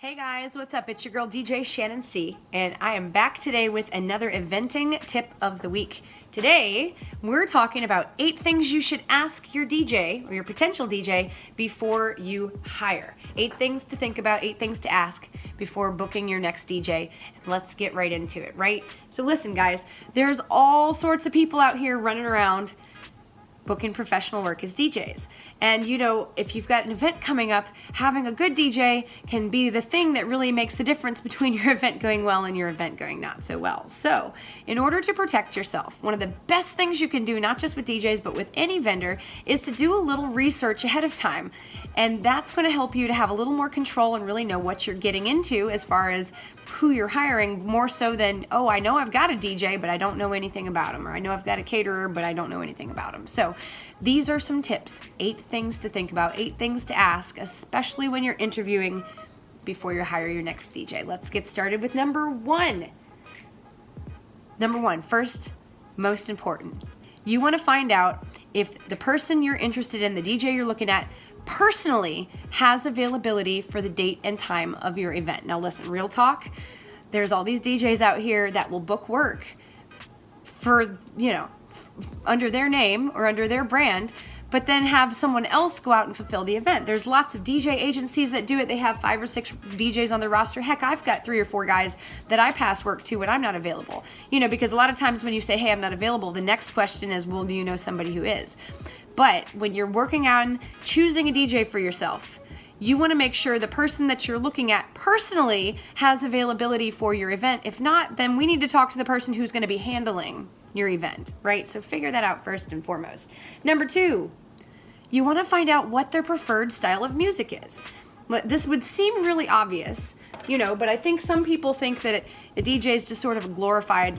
Hey guys, what's up? It's your girl DJ Shannon C, and I am back today with another eventing tip of the week. Today, we're talking about 8 things you should ask your DJ or your potential DJ before you hire. 8 things to think about, 8 things to ask before booking your next DJ. Let's get right into it, right? So listen guys, there's all sorts of people out here running around booking professional work as DJs. And you know, if you've got an event coming up, having a good DJ can be the thing that really makes the difference between your event going well and your event going not so well. So, in order to protect yourself, one of the best things you can do, not just with DJs, but with any vendor, is to do a little research ahead of time. And that's going to help you to have a little more control and really know what you're getting into as far as who you're hiring, more so than, oh, I know I've got a DJ, but I don't know anything about him, or I know I've got a caterer, but I don't know anything about him. So these are some tips, 8 things to think about, 8 things to ask, especially when you're interviewing before you hire your next DJ. Let's get started with number 1. Number 1, first, most important. You want to find out if the person you're interested in, the DJ you're looking at, personally has availability for the date and time of your event. Now listen, real talk, there's all these DJs out here that will book work for, under their name or under their brand, but then have someone else go out and fulfill the event. There's lots of DJ agencies that do it. They have 5 or 6 DJs on their roster. Heck, I've got 3 or 4 guys that I pass work to when I'm not available. Because a lot of times when you say, hey, I'm not available, the next question is, well, do you know somebody who is? But when you're working on choosing a DJ for yourself, you want to make sure the person that you're looking at personally has availability for your event. If not, then we need to talk to the person who's going to be handling your event, right? So figure that out first and foremost. Number 2, you want to find out what their preferred style of music is. This would seem really obvious, but I think some people think that a DJ is just sort of a glorified,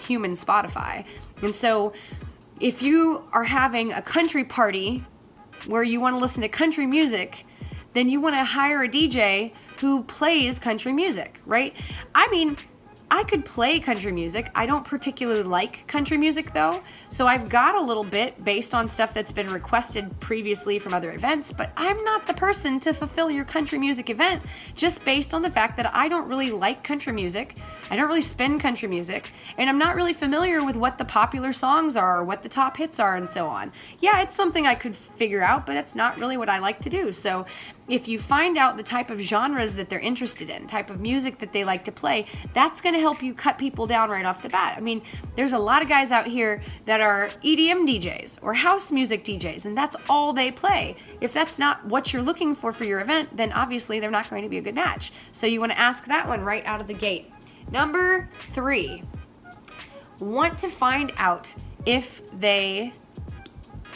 human Spotify. And so if you are having a country party where you want to listen to country music, then you want to hire a DJ who plays country music, right? I could play country music. I don't particularly like country music though, so I've got a little bit based on stuff that's been requested previously from other events, but I'm not the person to fulfill your country music event just based on the fact that I don't really like country music. I don't really spin country music, and I'm not really familiar with what the popular songs are or what the top hits are and so on. Yeah, it's something I could figure out, but that's not really what I like to do. So if you find out the type of genres that they're interested in, type of music that they like to play, that's going to help you cut people down right off the bat. There's a lot of guys out here that are EDM DJs or house music DJs, and that's all they play. If that's not what you're looking for your event, then obviously they're not going to be a good match. So you want to ask that one right out of the gate. Number 3, want to find out if they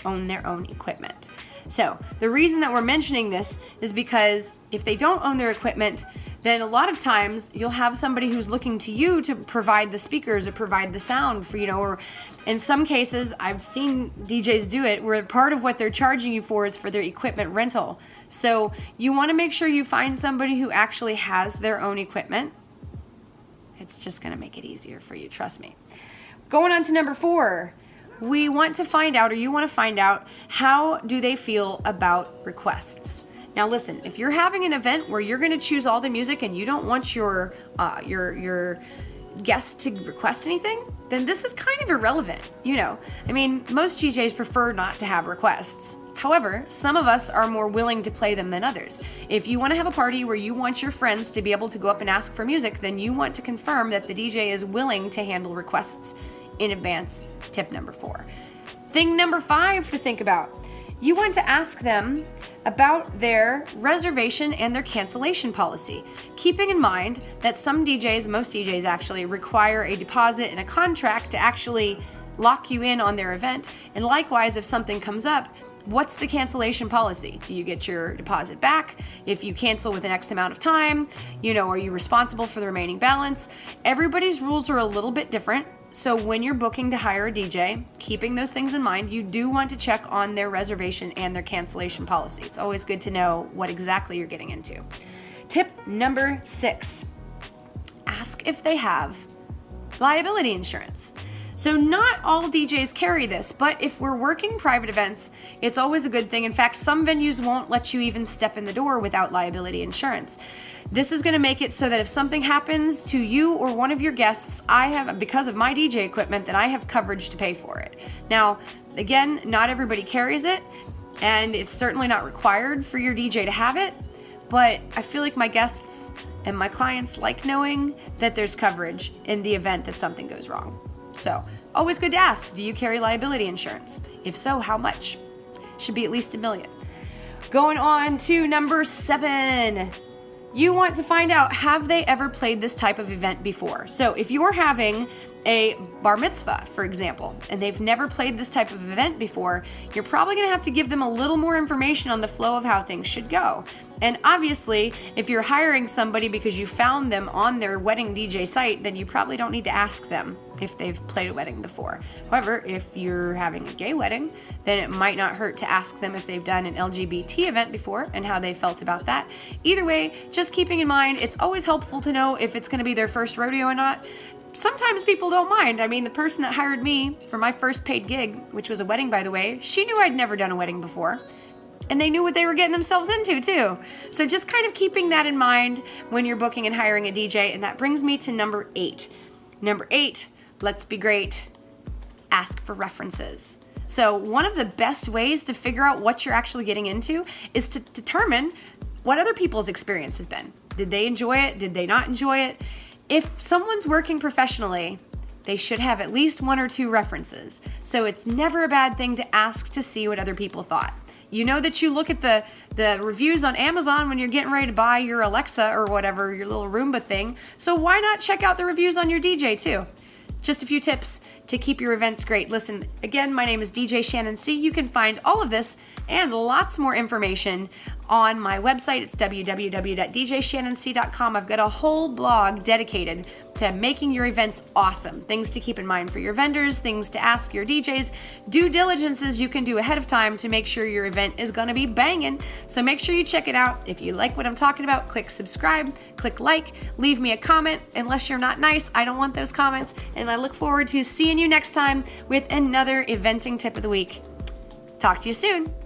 own their own equipment. So the reason that we're mentioning this is because if they don't own their equipment, then a lot of times you'll have somebody who's looking to you to provide the speakers or provide the sound for, or in some cases I've seen DJs do it where part of what they're charging you for is for their equipment rental. So you want to make sure you find somebody who actually has their own equipment. It's just going to make it easier for you, trust me. Going on to number 4. We want to find out, or you want to find out, how do they feel about requests? Now listen, if you're having an event where you're going to choose all the music and you don't want your guests to request anything, then this is kind of irrelevant. Most DJs prefer not to have requests. However, some of us are more willing to play them than others. If you want to have a party where you want your friends to be able to go up and ask for music, then you want to confirm that the DJ is willing to handle requests in advance. Tip number 4. Thing number 5 to think about. You want to ask them about their reservation and their cancellation policy. Keeping in mind that some DJs, most DJs actually, require a deposit and a contract to actually lock you in on their event. And likewise, if something comes up, what's the cancellation policy? Do you get your deposit back? If you cancel within X amount of time, are you responsible for the remaining balance? Everybody's rules are a little bit different. So when you're booking to hire a DJ, keeping those things in mind, you do want to check on their reservation and their cancellation policy. It's always good to know what exactly you're getting into. Tip number 6, ask if they have liability insurance. So not all DJs carry this, but if we're working private events, it's always a good thing. In fact, some venues won't let you even step in the door without liability insurance. This is going to make it so that if something happens to you or one of your guests, because of my DJ equipment, then I have coverage to pay for it. Now, again, not everybody carries it, and it's certainly not required for your DJ to have it, but I feel like my guests and my clients like knowing that there's coverage in the event that something goes wrong. So, always good to ask, do you carry liability insurance? If so, how much? Should be at least $1 million. Going on to number 7. You want to find out, have they ever played this type of event before? So if you're having a bar mitzvah, for example, and they've never played this type of event before, you're probably going to have to give them a little more information on the flow of how things should go. And obviously, if you're hiring somebody because you found them on their wedding DJ site, then you probably don't need to ask them if they've played a wedding before. However, if you're having a gay wedding, then it might not hurt to ask them if they've done an LGBT event before and how they felt about that. Either way, just keeping in mind, it's always helpful to know if it's going to be their first rodeo or not. Sometimes people don't mind. I mean, the person that hired me for my first paid gig, which was a wedding, by the way, she knew I'd never done a wedding before. And they knew what they were getting themselves into, too. So just kind of keeping that in mind when you're booking and hiring a DJ. And that brings me to number 8. Number 8, let's be great. Ask for references. So one of the best ways to figure out what you're actually getting into is to determine what other people's experience has been. Did they enjoy it? Did they not enjoy it? If someone's working professionally, they should have at least 1 or 2 references. So it's never a bad thing to ask to see what other people thought. You know that you look at the reviews on Amazon when you're getting ready to buy your Alexa or whatever, your little Roomba thing. So why not check out the reviews on your DJ too? Just a few tips to keep your events great. Listen, again, my name is DJ Shannon C. You can find all of this and lots more information on my website. It's www.djshannonc.com. I've got a whole blog dedicated to making your events awesome. Things to keep in mind for your vendors, things to ask your DJs, due diligences you can do ahead of time to make sure your event is going to be banging. So make sure you check it out. If you like what I'm talking about, click subscribe, click like, leave me a comment. Unless you're not nice, I don't want those comments. And I look forward to seeing you next time with another eventing tip of the week. Talk to you soon.